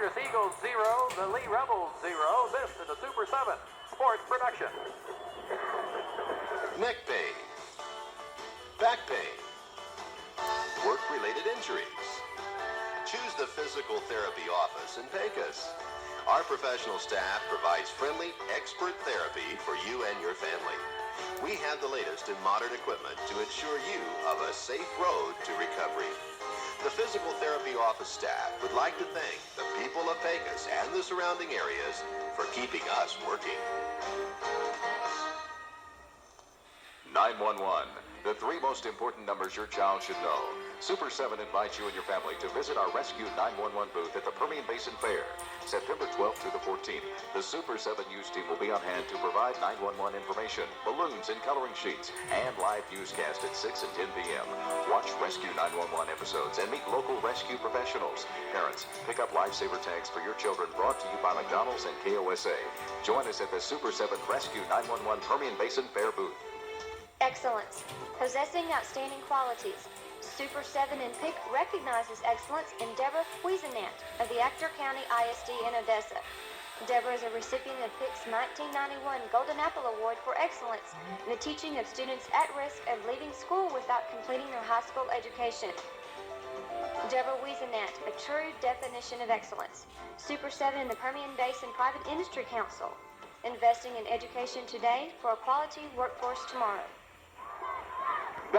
Andress Eagles 0, the Lee Rebels 0. This is a Super 7 sports production. Neck pain, back pain, work-related injuries. Choose the Physical Therapy Office in Pecos. Our professional staff provides friendly, expert therapy for you and your family. We have the latest in modern equipment to ensure you of a safe road to recovery. The Physical Therapy Office staff would like to thank the people of Pecos and the surrounding areas for keeping us working. 911, the three most important numbers your child should know. Super 7 invites you and your family to visit our Rescue 911 booth at the Permian Basin Fair, September 12th through the 14th. The Super 7 news team will be on hand to provide 911 information, balloons and coloring sheets, and live newscast at 6 and 10 p.m. Watch Rescue 911 episodes and meet local rescue professionals. Parents, pick up lifesaver tags for your children, brought to you by McDonald's and KOSA. Join us at the Super 7 Rescue 911 Permian Basin Fair booth. Excellence. Possessing outstanding qualities. Super 7 in PIC recognizes excellence in Debra Whisenant of the Ector County ISD in Odessa. Debra is a recipient of PIC's 1991 Golden Apple Award for excellence in the teaching of students at risk of leaving school without completing their high school education. Debra Whisenant, a true definition of excellence. Super 7 in the Permian Basin Private Industry Council. Investing in education today for a quality workforce tomorrow.